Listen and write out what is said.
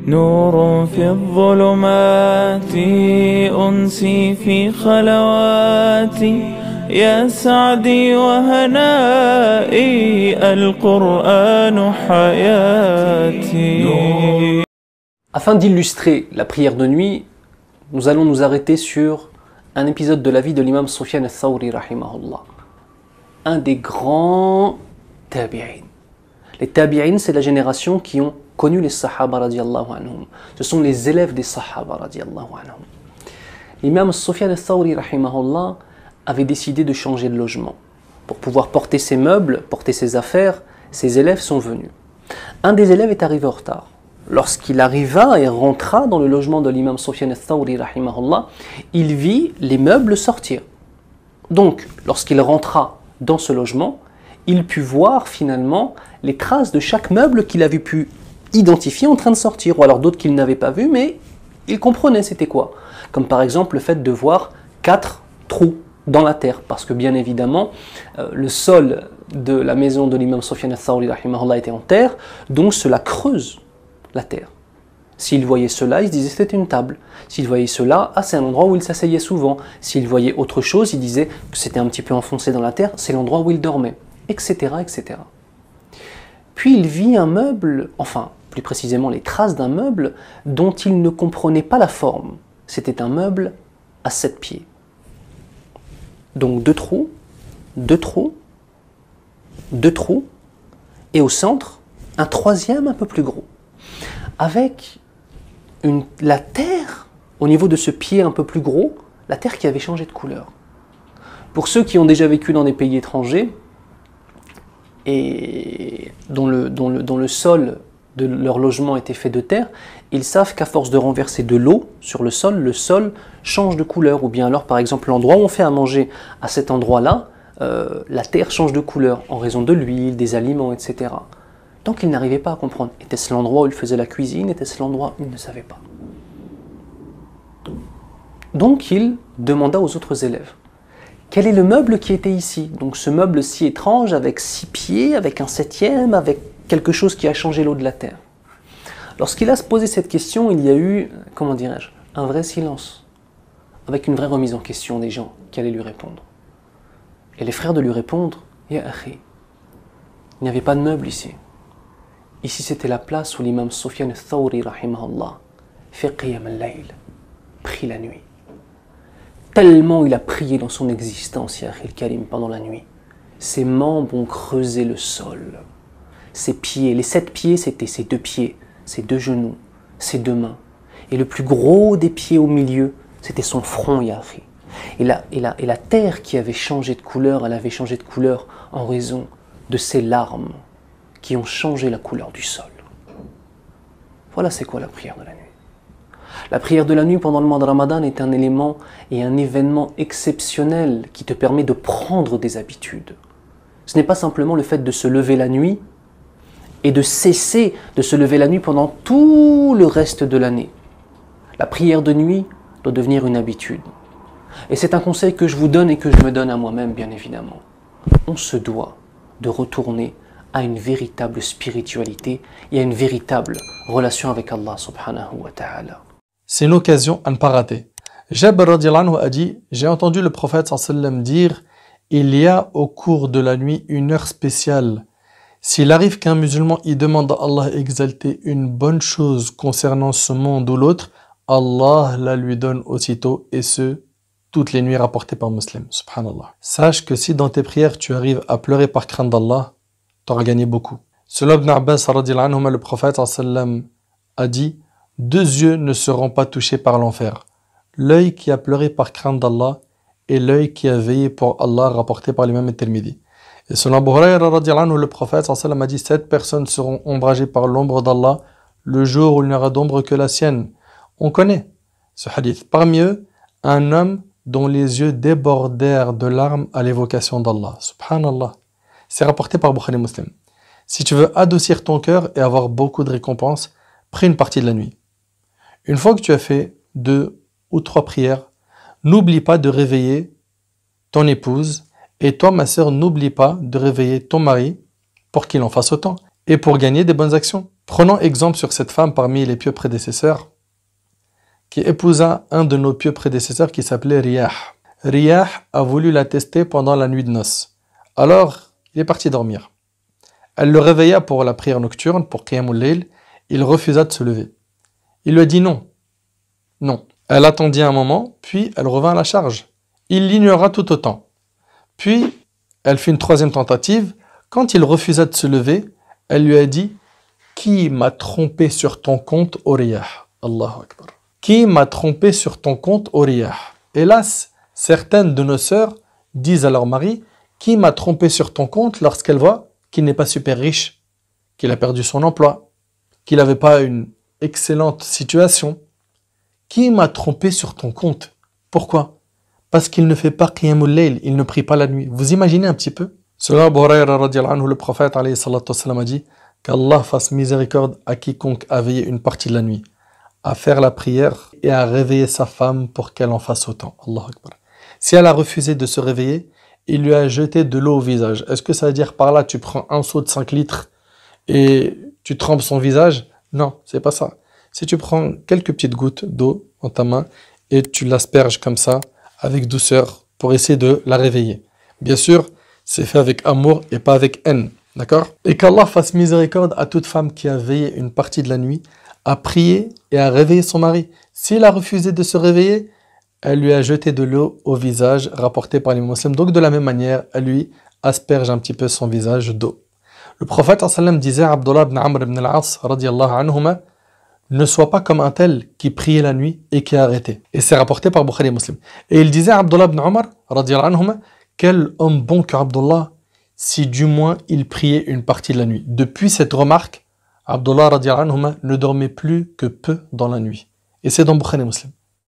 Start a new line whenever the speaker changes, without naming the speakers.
نور في الظلمات أنسي في خلواتي يا سعدي وهنائي القرآن حياتي.
Afin d'illustrer la prière de nuit, nous allons nous arrêter sur un épisode de la vie de l'imam Sufyan al-Thawri rahimahullah, un des grands tabi'in. Les tabi'in, c'est la génération qui ont connu les sahaba radiyallahu anhum. Ce sont les élèves des sahaba radiyallahu anhum. L'imam Sufyan al-Thawri rahimahullah avait décidé de changer de logement. Pour pouvoir porter ses meubles, porter ses affaires, ses élèves sont venus. Un des élèves est arrivé en retard. Lorsqu'il arriva et rentra dans le logement de l'imam Sufyan al-Thawri rahimahullah, il vit les meubles sortir. Donc, lorsqu'il rentra dans ce logement, il put voir finalement les traces de chaque meuble qu'il avait pu identifier en train de sortir, ou alors d'autres qu'il n'avait pas vu, mais il comprenait c'était quoi. Comme par exemple le fait de voir 4 trous dans la terre, parce que bien évidemment, le sol de la maison de l'imam Sufyan al-Thawri rahimahullah était en terre, donc cela creuse la terre. S'il voyait cela, il se disait c'était une table. S'il voyait cela, c'est un endroit où il s'asseyait souvent. S'il voyait autre chose, il disait que c'était un petit peu enfoncé dans la terre, c'est l'endroit où il dormait, etc., etc. Puis il vit un meuble, enfin, plus précisément les traces d'un meuble dont il ne comprenait pas la forme. C'était un meuble à 7 pieds. Donc 2 trous, 2 trous, 2 trous, et au centre, un troisième un peu plus gros, avec la terre, au niveau de ce pied un peu plus gros, la terre qui avait changé de couleur. Pour ceux qui ont déjà vécu dans des pays étrangers, et dont le sol de leur logement était fait de terre, ils savent qu'à force de renverser de l'eau sur le sol change de couleur. Ou bien alors, par exemple, l'endroit où on fait à manger à cet endroit-là, la terre change de couleur en raison de l'huile, des aliments, etc. Donc il n'arrivait pas à comprendre. Était-ce l'endroit où il faisait la cuisine? Était-ce l'endroit où il ne savait pas? Donc il demanda aux autres élèves, quel est le meuble qui était ici? Donc ce meuble si étrange, avec 6 pieds, avec un 7e, avec quelque chose qui a changé l'eau de la terre. Lorsqu'il a posé cette question, il y a eu, comment dirais-je, un vrai silence, avec une vraie remise en question des gens qui allaient lui répondre. Et les frères de lui répondre, Ya akhi, il n'y avait pas de meuble ici. Ici c'était la place où l'imam Sufyan al-Thawri rahimahullah fait qiyam al-layl, prie la nuit. Tellement il a prié dans son existence, Ya akhi al-Karim, pendant la nuit. Ses membres ont creusé le sol. Ses pieds, les 7 pieds, c'était ses 2 pieds, ses 2 genoux, ses 2 mains. Et le plus gros des pieds au milieu, c'était son front, Ya akhi. Et la terre qui avait changé de couleur, elle avait changé de couleur en raison de ses larmes qui ont changé la couleur du sol. Voilà c'est quoi la prière de la nuit. La prière de la nuit pendant le mois de Ramadan est un élément et un événement exceptionnel qui te permet de prendre des habitudes. Ce n'est pas simplement le fait de se lever la nuit et de cesser de se lever la nuit pendant tout le reste de l'année. La prière de nuit doit devenir une habitude. Et c'est un conseil que je vous donne et que je me donne à moi-même, bien évidemment. On se doit de retourner à une véritable spiritualité et à une véritable relation avec Allah subhanahu wa ta'ala.
C'est une occasion à ne pas rater. Jabir radiallahu anhu a dit, j'ai entendu le prophète sallallahu alayhi wa sallam dire, il y a au cours de la nuit une heure spéciale. S'il arrive qu'un musulman y demande à Allah exalté une bonne chose concernant ce monde ou l'autre, Allah la lui donne aussitôt, et ce, toutes les nuits rapportées par Muslim. Subhanallah. Sache que si dans tes prières tu arrives à pleurer par crainte d'Allah, tu auras gagné beaucoup. Selon Ibn Abbas radiallahu anhu, le prophète sallam a dit, 2 yeux ne seront pas touchés par l'enfer. L'œil qui a pleuré par crainte d'Allah et l'œil qui a veillé pour Allah, rapporté par l'imam al-Tirmidhi. Et selon Abu Hurayra radiallahu anhu, le prophète sallam a dit, 7 personnes seront ombragées par l'ombre d'Allah le jour où il n'y aura d'ombre que la sienne. On connaît ce hadith. Parmi eux, un homme dont les yeux débordèrent de larmes à l'évocation d'Allah. Subhanallah. C'est rapporté par Bukhari Muslim. Si tu veux adoucir ton cœur et avoir beaucoup de récompenses, prie une partie de la nuit. Une fois que tu as fait 2 ou 3 prières, n'oublie pas de réveiller ton épouse, et toi, ma sœur, n'oublie pas de réveiller ton mari pour qu'il en fasse autant et pour gagner des bonnes actions. Prenons exemple sur cette femme parmi les pieux prédécesseurs qui épousa un de nos pieux prédécesseurs qui s'appelait Riyah. Riyah a voulu la tester pendant la nuit de noces. Alors, il est parti dormir. Elle le réveilla pour la prière nocturne, pour Qiyamul Layl. Il refusa de se lever. Il lui a dit non. Non. Elle attendit un moment, puis elle revint à la charge. Il l'ignora tout autant. Puis, elle fit une troisième tentative. Quand il refusa de se lever, elle lui a dit « Qui m'a trompé sur ton compte, ô Riyah ?» Allahu Akbar. Qui m'a trompé sur ton compte, ô Riyah? Hélas, certaines de nos sœurs disent à leur mari « Qui m'a trompé sur ton compte » lorsqu'elle voit qu'il n'est pas super riche, qu'il a perdu son emploi, qu'il n'avait pas une excellente situation. Qui m'a trompé sur ton compte? Pourquoi? Parce qu'il ne fait pas Qiyamul Layl, il ne prie pas la nuit. Vous imaginez un petit peu? Selon Abu Hurayra radiyallahu anhu, le prophète alayhi salatu wassalam a dit qu'Allah fasse miséricorde à quiconque a veillé une partie de la nuit, à faire la prière et à réveiller sa femme pour qu'elle en fasse autant. Allahu Akbar. Si elle a refusé de se réveiller, il lui a jeté de l'eau au visage. Est-ce que ça veut dire par là tu prends un seau de 5 litres et tu trempes son visage? Non, c'est pas ça. Si tu prends quelques petites gouttes d'eau dans ta main et tu l'asperges comme ça, avec douceur, pour essayer de la réveiller. Bien sûr, c'est fait avec amour et pas avec haine. D'accord? Et qu'Allah fasse miséricorde à toute femme qui a veillé une partie de la nuit, à prier et à réveiller son mari. S'il a refusé de se réveiller, elle lui a jeté de l'eau au visage, rapporté par les musulmans. Donc de la même manière, elle lui asperge un petit peu son visage d'eau. Le prophète sallam disait à Abdullah ibn Amr ibn al-As radiyallahu anhuma, ne sois pas comme un tel qui priait la nuit et qui a arrêté. Et c'est rapporté par Bukhari et Muslim. Et il disait à Abdullah ibn Omar radiyallahu anhuma, quel homme bon que Abdullah, si du moins il priait une partie de la nuit. Depuis cette remarque, Abdullah radiyallahu anhuma ne dormait plus que peu dans la nuit. Et c'est dans Bukhari et Muslim.